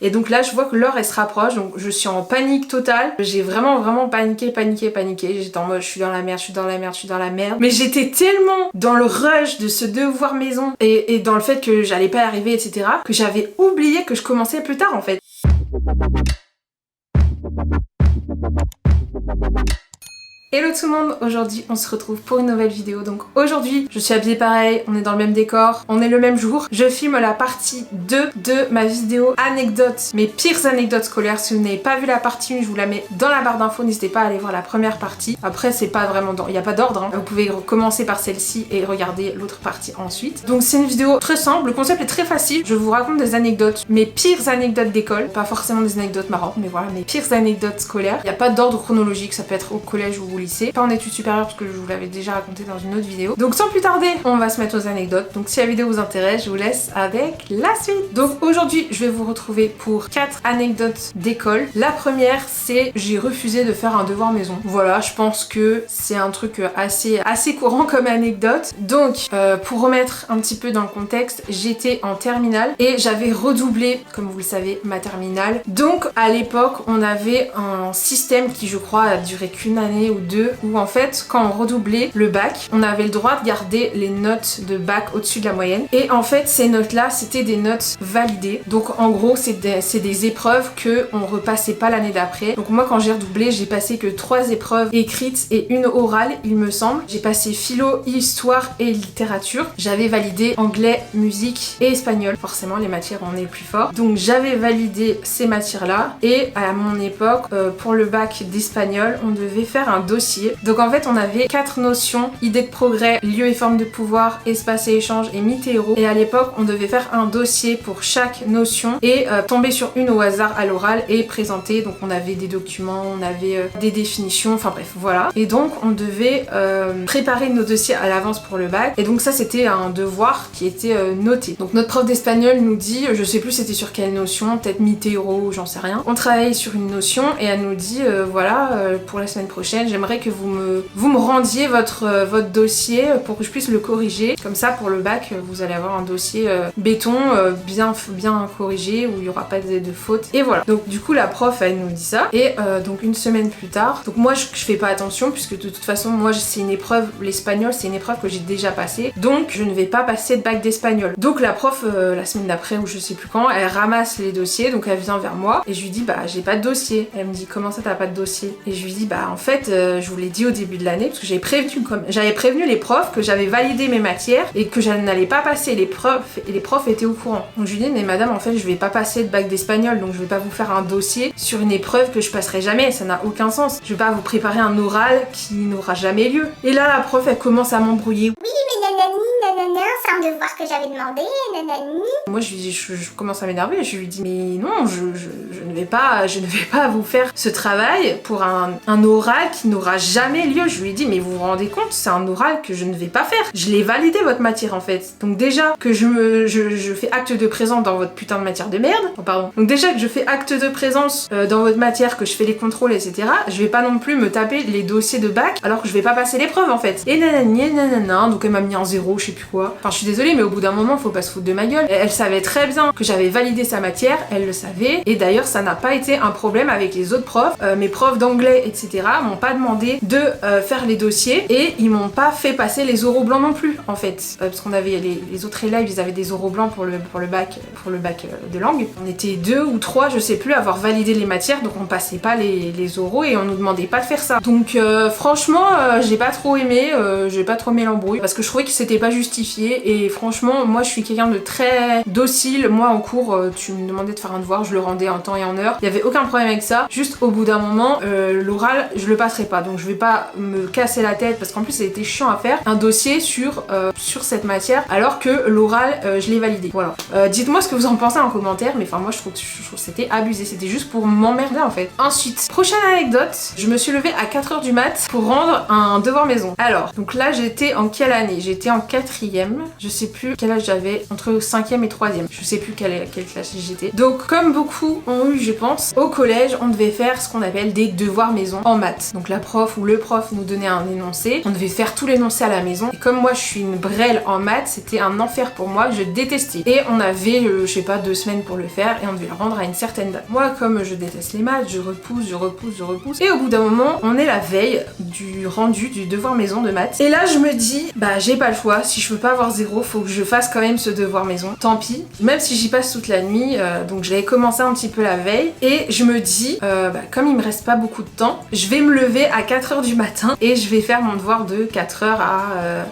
Et donc là je vois que l'heure elle se rapproche, donc je suis en panique totale. J'ai vraiment paniqué. J'étais en mode je suis dans la merde. Mais j'étais tellement dans le rush de ce devoir maison et dans le fait que j'allais pas y arriver, etc. que j'avais oublié que je commençais plus tard en fait. Hello tout le monde, aujourd'hui on se retrouve pour une nouvelle vidéo. Donc aujourd'hui je suis habillée pareil, on est dans le même décor, on est le même jour. Je filme la partie 2 de ma vidéo anecdotes, mes pires anecdotes scolaires. Si vous n'avez pas vu la partie 1, je vous la mets dans la barre d'infos, n'hésitez pas à aller voir la première partie. Après c'est pas vraiment, il n'y a pas d'ordre, hein. Vous pouvez commencer par celle-ci et regarder l'autre partie ensuite. Donc c'est une vidéo très simple, le concept est très facile. Je vous raconte des anecdotes, mes pires anecdotes d'école, pas forcément des anecdotes marrantes, mais voilà, mes pires anecdotes scolaires. Il n'y a pas d'ordre chronologique, ça peut être au collège ou au lycée, pas en études supérieures parce que je vous l'avais déjà raconté dans une autre vidéo. Donc sans plus tarder, on va se mettre aux anecdotes. Donc si la vidéo vous intéresse, je vous laisse avec la suite. Donc aujourd'hui, je vais vous retrouver pour 4 anecdotes d'école. La première, c'est j'ai refusé de faire un devoir maison. Voilà, je pense que c'est un truc assez courant comme anecdote. Donc pour remettre un petit peu dans le contexte, j'étais en terminale et j'avais redoublé, comme vous le savez, ma terminale. Donc à l'époque, on avait un système qui je crois a duré qu'une année ou deux, où en fait quand on redoublait le bac, on avait le droit de garder les notes de bac au-dessus de la moyenne. Et en fait ces notes là c'était des notes validées. Donc en gros c'est des épreuves que on repassait pas l'année d'après. Donc moi quand j'ai redoublé, j'ai passé que 3 épreuves écrites et une orale il me semble. J'ai passé philo, histoire et littérature. J'avais validé anglais, musique et espagnol. Forcément les matières on est plus fort. Donc j'avais validé ces matières là et à mon époque pour le bac d'espagnol on devait faire un dossier. Donc en fait on avait 4 notions: idée de progrès, lieu et forme de pouvoir, espace et échange et mythe et héros. Et à l'époque on devait faire un dossier pour chaque notion et tomber sur une au hasard à l'oral et présenter. Donc on avait des documents, on avait des définitions, enfin bref voilà. Et donc on devait préparer nos dossiers à l'avance pour le bac. Et donc ça c'était un devoir qui était noté. Donc notre prof d'espagnol nous dit, je sais plus c'était sur quelle notion, peut-être mythe et héros ou j'en sais rien. On travaille sur une notion et elle nous dit voilà pour la semaine prochaine j'aimerais que vous me rendiez votre dossier pour que je puisse le corriger. Comme ça pour le bac vous allez avoir un dossier béton bien corrigé où il n'y aura pas de fautes. Et voilà. Donc du coup la prof elle nous dit ça et donc une semaine plus tard, donc moi je fais pas attention puisque de toute façon moi c'est une épreuve, l'espagnol c'est une épreuve que j'ai déjà passée, donc je ne vais pas passer de bac d'espagnol. Donc la prof la semaine d'après ou je sais plus quand, elle ramasse les dossiers, donc elle vient vers moi et je lui dis bah j'ai pas de dossier. Elle me dit comment ça t'as pas de dossier? Et je lui dis bah en fait je vous l'ai dit au début de l'année parce que j'avais prévenu les profs que j'avais validé mes matières et que je n'allais pas passer les profs et les profs étaient au courant. Donc je lui dis mais madame en fait je vais pas passer de bac d'espagnol, donc je vais pas vous faire un dossier sur une épreuve que je passerai jamais, ça n'a aucun sens. Je vais pas vous préparer un oral qui n'aura jamais lieu. Et là la prof elle commence à m'embrouiller. Oui mais nanana, c'est un devoir que j'avais demandé, nanani. Moi je commence à m'énerver, je lui dis mais non, je ne vais pas vous faire ce travail pour un oral qui n'aura jamais lieu. Je lui ai dit mais vous vous rendez compte, c'est un oral que je ne vais pas faire. Je l'ai validé votre matière en fait. Donc déjà que je fais acte de présence dans votre putain de matière de merde. Oh, pardon. Donc déjà que je fais acte de présence dans votre matière, que je fais les contrôles etc. Je vais pas non plus me taper les dossiers de bac alors que je vais pas passer l'épreuve en fait. Et nanani nanana, donc elle m'a mis en 0, je sais plus quoi. Enfin je suis désolée mais au bout d'un moment faut pas se foutre de ma gueule. Elle savait très bien que j'avais validé sa matière, elle le savait. Et d'ailleurs ça n'a pas été un problème avec les autres profs. Mes profs d'anglais etc. m'ont pas demandé de faire les dossiers et ils m'ont pas fait passer les oraux blancs non plus en fait. Parce qu'on avait les autres élèves ils avaient des oraux blancs pour le bac de langue. On était 2 ou 3 je sais plus à avoir validé les matières, donc on passait pas les oraux et on nous demandait pas de faire ça. Donc franchement j'ai pas trop aimé l'embrouille parce que je trouvais que c'était pas justifié. Et franchement moi je suis quelqu'un de très docile. Moi en cours tu me demandais de faire un devoir, je le rendais en temps et en heure, il y avait aucun problème avec ça. Juste au bout d'un moment l'oral je le passerai pas, donc je vais pas me casser la tête parce qu'en plus ça a été chiant à faire un dossier sur cette matière alors que l'oral je l'ai validé. Voilà. Dites-moi ce que vous en pensez en commentaire, mais enfin moi je trouve que c'était abusé, c'était juste pour m'emmerder en fait. Ensuite, prochaine anecdote, je me suis levée à 4h du mat pour rendre un devoir maison. Alors, donc là j'étais en quelle année? J'étais en 4ème, je sais plus quel âge j'avais, entre 5e et 3e. Je sais plus quelle classe j'étais. Donc comme beaucoup ont eu, je pense, au collège, on devait faire ce qu'on appelle des devoirs maison en maths. Donc la prof ou le prof nous donnait un énoncé, on devait faire tout l'énoncé à la maison. Et comme moi je suis une brêle en maths, c'était un enfer pour moi, je détestais. Et on avait, je sais pas, 2 semaines pour le faire et on devait le rendre à une certaine date. Moi, comme je déteste les maths, je repousse. Et au bout d'un moment, on est la veille du rendu du devoir maison de maths. Et là, je me dis, bah j'ai pas le choix. Si je veux pas avoir 0, faut que je fasse quand même ce devoir maison. Tant pis. Même si j'y passe toute la nuit, donc je l'avais commencé un petit peu la veille. Et je me dis, comme il me reste pas beaucoup de temps, je vais me lever à 4h du matin et je vais faire mon devoir de 4h à...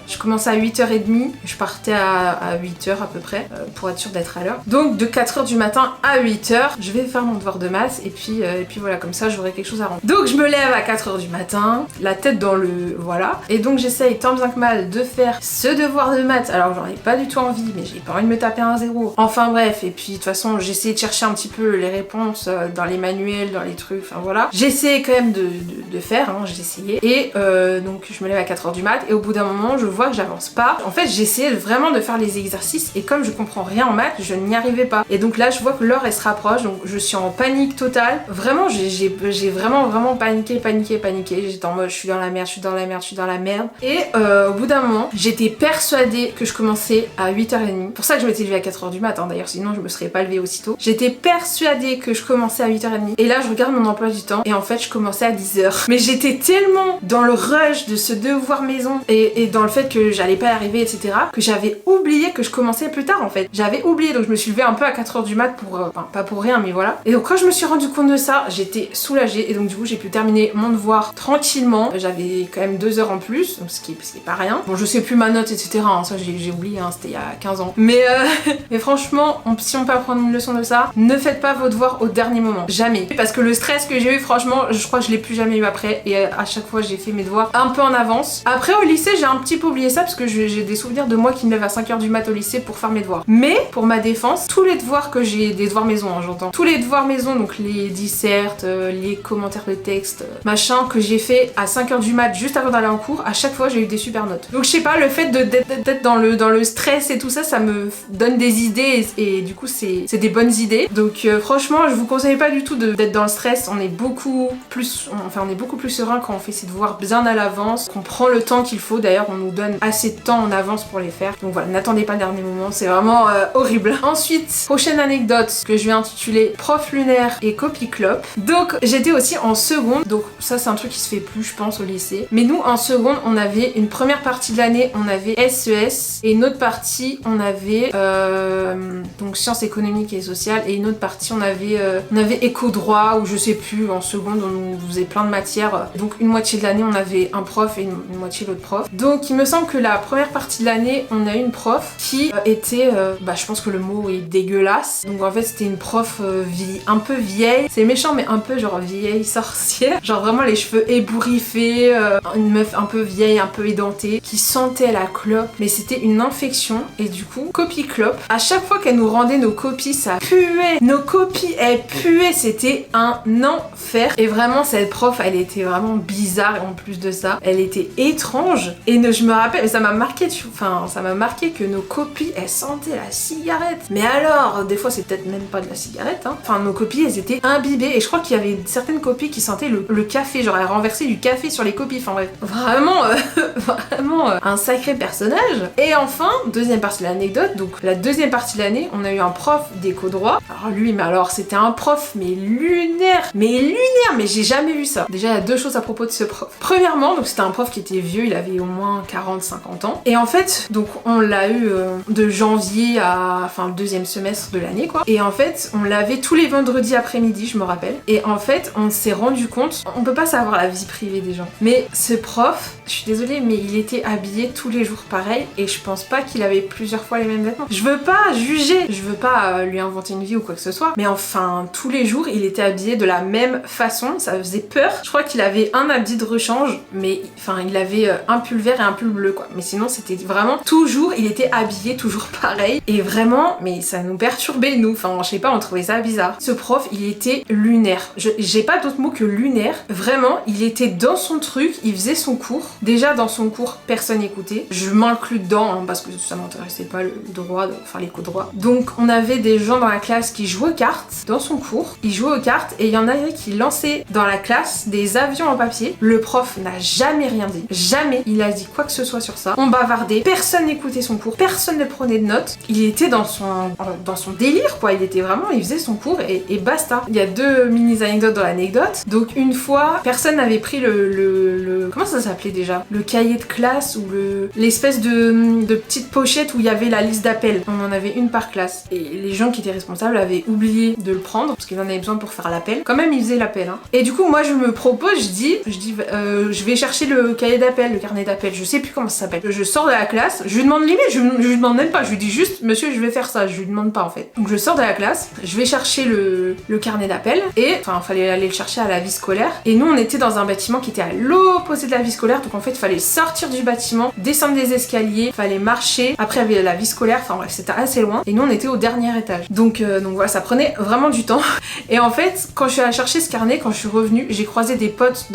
je commençais à 8h30, je partais à 8h à peu près, pour être sûre d'être à l'heure. Donc de 4h du matin à 8h, je vais faire mon devoir de maths et puis voilà, comme ça j'aurai quelque chose à rendre. Donc je me lève à 4h du matin, la tête dans le... voilà. Et donc j'essaye tant bien que mal de faire ce devoir de maths, alors j'en ai pas du tout envie, mais j'ai pas envie de me taper un 0. Enfin bref, et puis de toute façon j'essayais de chercher un petit peu les réponses dans les manuels, dans les trucs, enfin voilà. J'essayais quand même de faire, hein, j'ai essayé. Et donc je me lève à 4h du mat et au bout d'un moment je vois que j'avance pas. En fait j'essayais vraiment de faire les exercices et comme je comprends rien en maths, je n'y arrivais pas. Et donc là je vois que l'heure elle se rapproche, donc je suis en panique totale. Vraiment j'ai vraiment paniqué. J'étais en mode je suis dans la merde. Et au bout d'un moment j'étais persuadée que je commençais à 8h30. Pour ça que je m'étais levée à 4h du mat, hein, d'ailleurs sinon je me serais pas levée aussitôt. J'étais persuadée que je commençais à 8h30 et là je regarde mon emploi du temps et en fait je commençais à 10h. Mais j'étais tellement dans le rush de ce devoir maison et dans le fait que j'allais pas y arriver, etc., que j'avais oublié que je commençais plus tard en fait. J'avais oublié, donc je me suis levée un peu à 4h du mat pour... enfin pas pour rien mais voilà. Et donc quand je me suis rendu compte de ça, j'étais soulagée et donc du coup j'ai pu terminer mon devoir tranquillement. J'avais quand même 2 heures en plus, donc ce qui est pas rien. Bon je sais plus ma note, etc., hein, ça j'ai oublié, hein, c'était il y a 15 ans. Mais franchement, si on peut apprendre une leçon de ça, ne faites pas vos devoirs au dernier moment. Jamais. Parce que le stress que j'ai eu, franchement, je crois que je l'ai plus jamais eu après. Et à chaque fois, j'ai fait mes devoirs un peu en avance. Après, au lycée, j'ai un petit peu oublié ça parce que j'ai des souvenirs de moi qui me lève à 5h du mat au lycée pour faire mes devoirs. Mais, pour ma défense, tous les devoirs que j'ai, des devoirs maison, hein, j'entends. Tous les devoirs maison, donc les dissertes, les commentaires de texte, machin, que j'ai fait à 5h du mat juste avant d'aller en cours, à chaque fois, j'ai eu des super notes. Donc, je sais pas, le fait d'être dans le stress et tout ça, ça me donne des idées et du coup, c'est des bonnes idées. Donc, franchement, je vous conseille pas du tout d'être dans le stress. On est beaucoup plus serein quand on fait ses devoirs bien à l'avance, qu'on prend le temps qu'il faut. D'ailleurs, on nous donne assez de temps en avance pour les faire. Donc voilà, n'attendez pas le dernier moment, c'est vraiment horrible. Ensuite, prochaine anecdote que je vais intituler Prof lunaire et copie clope. Donc, j'étais aussi en seconde. Donc ça, c'est un truc qui se fait plus, je pense, au lycée. Mais nous, en seconde, on avait une première partie de l'année, on avait SES et une autre partie, on avait donc sciences économiques et sociales et une autre partie, on avait éco-droit ou je sais plus, en seconde on nous faisait plein de matières. Donc une moitié de l'année on avait un prof et une moitié l'autre prof. Donc il me semble que la première partie de l'année on a eu une prof qui était, je pense que le mot est dégueulasse. Donc en fait c'était une prof un peu vieille, c'est méchant mais un peu genre vieille sorcière. Genre vraiment les cheveux ébouriffés, une meuf un peu vieille, un peu édentée, qui sentait la clope. Mais c'était une infection et du coup, copie clope. À chaque fois qu'elle nous rendait nos copies, ça puait. Nos copies, elles puaient. C'était un enfer. Et vraiment, cette prof, elle était vraiment bizarre. Et en plus de ça, elle était étrange. Et je me rappelle, mais ça m'a marqué, ça m'a marqué que nos copies, elles sentaient la cigarette. Mais alors, des fois, c'est peut-être même pas de la cigarette, hein. Enfin, nos copies, elles étaient imbibées. Et je crois qu'il y avait certaines copies qui sentaient le café. Genre, elle renversait du café sur les copies. Enfin bref, vraiment un sacré personnage. Et enfin, deuxième partie de l'anecdote, donc la deuxième partie de l'année, on a eu un prof d'éco-droit. Alors lui, mais alors c'était un prof mais lunaire, mais j'ai jamais vu ça. Déjà, il y a deux choses à propos de ce prof. Premièrement, donc c'était un prof qui était vieux, il avait au moins 40-50 ans. Et en fait, donc on l'a eu de janvier à le deuxième semestre de l'année quoi. Et en fait, on l'avait tous les vendredis après-midi, je me rappelle. Et en fait, on s'est rendu compte, on peut pas savoir la vie privée des gens. Mais ce prof, je suis désolée, mais il était habillé tous les jours pareil et je pense pas qu'il avait plusieurs fois les mêmes vêtements. Je veux pas juger, je veux pas lui inventer une vie ou quoi que ce soit, mais enfin tous les jours il était habillé de la même façon, ça faisait peur. Je crois qu'il avait un habit de rechange, mais enfin il avait un pull vert et un pull bleu quoi. Mais sinon c'était vraiment toujours, il était habillé toujours pareil et vraiment, mais ça nous perturbait nous. Enfin je sais pas, on trouvait ça bizarre. Ce prof il était lunaire. J'ai pas d'autre mot que lunaire. Vraiment, il était dans son truc, il faisait son cours. Déjà dans son cours, personne écoutait. Je m'inclus dedans, hein. parce que ça m'intéressait pas le droit, enfin l'éco-droit. Donc on avait des gens dans la classe qui jouaient aux cartes dans son cours. Ils jouaient aux cartes et il y en avait qui lançaient dans la classe des avions en papier. Le prof n'a jamais rien dit. Jamais il a dit quoi que ce soit sur ça. On bavardait, personne n'écoutait son cours, personne ne prenait de notes. Il était dans son délire quoi. Il faisait son cours et basta. Il y a deux mini-anecdotes dans l'anecdote. Donc une fois, personne n'avait pris le comment ça s'appelait déjà? Le cahier de classe ou l'espèce de petite pochette où il y avait la liste d'appels. On en avait une par classe. Et les gens qui étaient responsables avaient oublié de le prendre parce qu'ils en avaient besoin pour faire l'appel. Quand même, ils faisaient l'appel. Hein. Et du coup, moi, je me propose, je dis, je vais chercher le cahier d'appel, le carnet d'appel. Je sais plus comment ça s'appelle. Je sors de la classe. Je lui demande limite, je lui demande même pas. Je lui dis juste, monsieur, je vais faire ça. Je lui demande pas en fait. Donc je sors de la classe. Je vais chercher le carnet d'appel et enfin, il fallait aller le chercher à la vie scolaire. Et nous, on était dans un bâtiment qui était à l'opposé de la vie scolaire. Donc en fait, il fallait sortir du bâtiment, descendre des escaliers, fallait marcher. Après, il y avait la vie scolaire. Enfin bref, c'était assez loin. Et nous, on était au dernier étage. Donc voilà, ça prenait vraiment du temps. Et en fait, quand je suis allée chercher ce carnet, quand je suis revenue, j'ai croisé des potes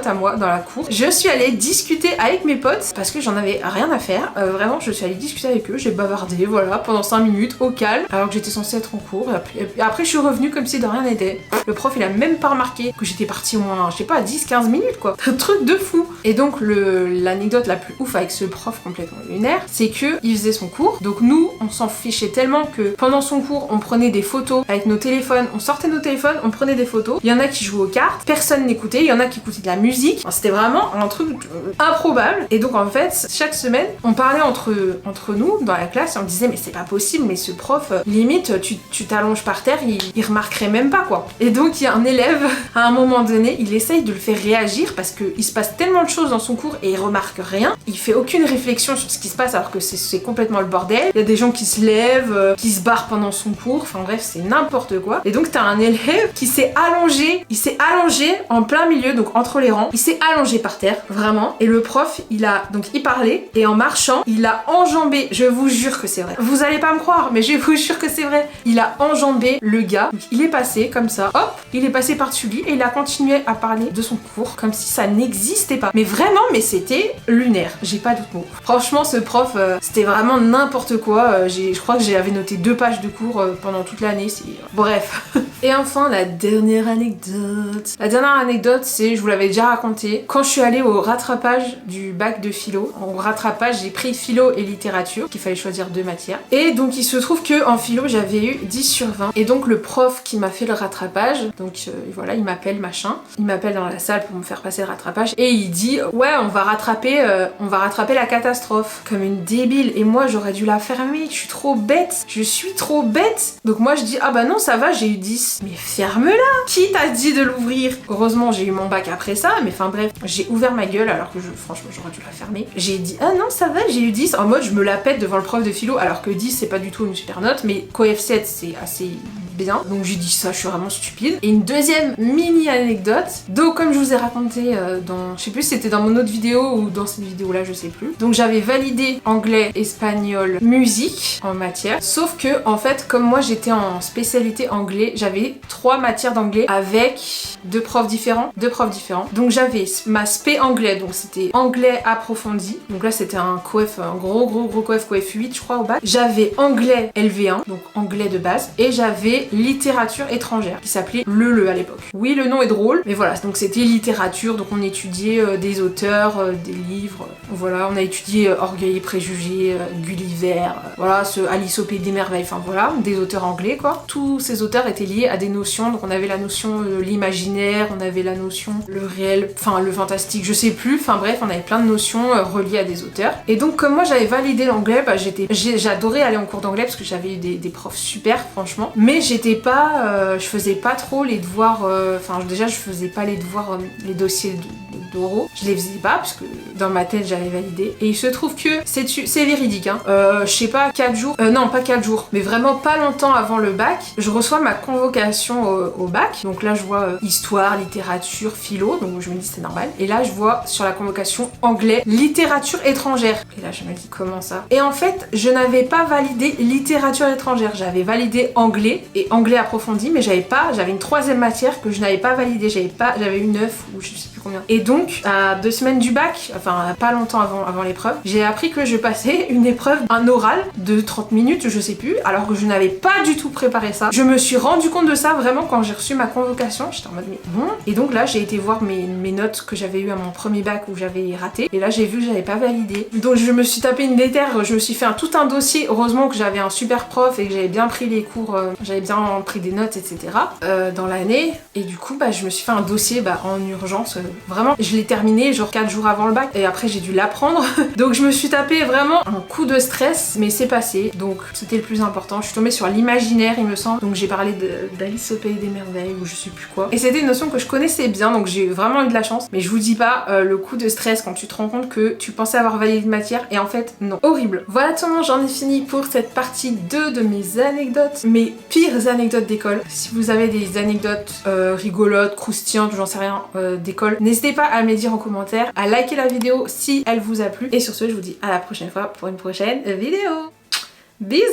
à moi dans la cour. Je suis allée discuter avec mes potes parce que j'en avais rien à faire. Vraiment, je suis allée discuter avec eux. J'ai bavardé, voilà, pendant 5 minutes au calme, alors que j'étais censée être en cours. Et après, je suis revenue comme si de rien n'était. Le prof, il a même pas remarqué que j'étais partie au moins, je sais pas, 10-15 minutes quoi. Un truc de fou. Et donc, l'anecdote la plus ouf avec ce prof complètement lunaire, c'est que il faisait son cours. Donc nous, on s'en fichait tellement que pendant son cours, on prenait des photos avec nos téléphones, on sortait nos téléphones, on prenait des photos. Il y en a qui jouaient aux cartes, personne n'écoutait, il y en a qui écoutaient de la musique. Enfin, c'était vraiment un truc improbable. Et donc en fait, chaque semaine, on parlait entre nous dans la classe et on disait mais c'est pas possible, mais ce prof, limite, tu t'allonges par terre, il remarquerait même pas quoi. Et donc il y a un élève, à un moment donné, il essaye de le faire réagir parce qu'il se passe tellement de choses dans son cours et il remarque rien. Il fait aucune réflexion sur ce qui se passe alors que c'est complètement le bordel. Il y a des gens qui se lèvent, qui se barrent pendant son cours, enfin bref, c'est n'importe quoi. Et donc t'as un élève qui s'est allongé, en plein milieu, donc entre les rangs, il s'est allongé par terre, vraiment. Et le prof, il parlait et en marchant, il a enjambé, je vous jure que c'est vrai. Vous allez pas me croire, mais je vous jure que c'est vrai. Il a enjambé le gars, donc il est passé comme ça, hop, il est passé par-dessus lui et il a continué à parler de son cours comme si ça n'existait pas. Mais vraiment, mais c'était lunaire, j'ai pas d'autre mot. Franchement, ce prof, c'était vraiment n'importe quoi. Je crois que j'avais noté 2 pages de cours pendant toute l'année. Bref. Et enfin, la dernière anecdote. La dernière anecdote, c'est, je vous l'avais déjà raconté, quand je suis allée au rattrapage du bac de philo. En rattrapage, j'ai pris philo et littérature, qu'il fallait choisir 2 matières. Et donc, il se trouve que en philo, j'avais eu 10 sur 20. Et donc, le prof qui m'a fait le rattrapage, donc voilà, il m'appelle machin. Il m'appelle dans la salle pour me faire passer le rattrapage. Et il dit, ouais, on va rattraper la catastrophe. Comme une débile. Et moi, j'aurais dû la fermer. Je suis trop bête. Donc moi, je dis, ah bah non, ça va, j'ai eu 10. Mais ferme-la. Qui t'a dit de l'ouvrir? Heureusement, j'ai eu mon bac après ça. Mais enfin bref, j'ai ouvert ma gueule alors que franchement, j'aurais dû la fermer. J'ai dit, ah non, ça va, j'ai eu 10. En mode, je me la pète devant le prof de philo. Alors que 10, c'est pas du tout une super note. Mais coef7, c'est assez bien. Donc j'ai dit ça, je suis vraiment stupide. Et une deuxième mini anecdote. Donc comme je vous ai raconté je sais plus si c'était dans mon autre vidéo ou dans cette vidéo là, je sais plus. Donc j'avais validé anglais, espagnol, musique en matière. Sauf que en fait, comme moi j'étais en spécialité anglais, j'avais 3 matières d'anglais avec 2 profs différents. Donc j'avais ma spé anglais, donc c'était anglais approfondi. Donc là c'était un coef, un gros coef 8 je crois au bac. J'avais anglais LV1, donc anglais de base, et j'avais littérature étrangère qui s'appelait Le à l'époque. Oui, le nom est drôle, mais voilà, donc c'était littérature, donc on étudiait des auteurs, des livres, voilà, on a étudié Orgueil et Préjugés, Gulliver, voilà, Alice au Pays des Merveilles, enfin voilà, des auteurs anglais quoi. Tous ces auteurs étaient liés à des notions, donc on avait la notion de l'imaginaire, on avait la notion le réel, enfin le fantastique, je sais plus, enfin bref, on avait plein de notions reliées à des auteurs. Et donc comme moi j'avais validé l'anglais, bah, j'adorais aller en cours d'anglais parce que j'avais eu des profs super franchement, mais je faisais pas trop les devoirs, déjà je faisais pas les devoirs, les dossiers d'oraux, je les faisais pas parce que dans ma tête j'avais validé. Et il se trouve que c'est véridique, hein. Je sais pas, 4 jours, non pas 4 jours, mais vraiment pas longtemps avant le bac, je reçois ma convocation au bac. Donc là je vois histoire, littérature, philo, donc je me dis c'est normal. Et là je vois sur la convocation anglais, littérature étrangère. Et là je me dis comment ça? Et en fait je n'avais pas validé littérature étrangère, j'avais validé anglais et anglais approfondi, mais j'avais une 3e matière que je n'avais pas validée, j'avais eu 9 ou je sais plus trop bien. Et donc, à 2 semaines du bac, enfin pas longtemps avant l'épreuve, j'ai appris que je passais une épreuve, un oral de 30 minutes, je sais plus, alors que je n'avais pas du tout préparé ça. Je me suis rendu compte de ça vraiment quand j'ai reçu ma convocation, j'étais en mode mais bon. Et donc là, j'ai été voir mes notes que j'avais eu à mon premier bac où j'avais raté, et là j'ai vu que j'avais pas validé. Donc je me suis tapé une déterre, je me suis fait tout un dossier, heureusement que j'avais un super prof et que j'avais bien pris les cours, j'avais bien pris des notes, etc. Dans l'année, et du coup je me suis fait un dossier en urgence, vraiment je l'ai terminé genre 4 jours avant le bac et après j'ai dû l'apprendre. Donc je me suis tapé vraiment un coup de stress, mais c'est passé, donc c'était le plus important. Je suis tombée sur l'imaginaire il me semble, donc j'ai parlé d'Alice au pays des merveilles ou je sais plus quoi, et c'était une notion que je connaissais bien, donc j'ai vraiment eu de la chance. Mais je vous dis pas le coup de stress quand tu te rends compte que tu pensais avoir validé une matière et en fait non, horrible. Voilà tout le monde, j'en ai fini pour cette partie 2 de mes anecdotes, mes pires anecdotes d'école. Si vous avez des anecdotes rigolotes, croustillantes, j'en sais rien, d'école, n'hésitez pas à me les dire en commentaire, à liker la vidéo si elle vous a plu, et sur ce je vous dis à la prochaine fois pour une prochaine vidéo. Bisous.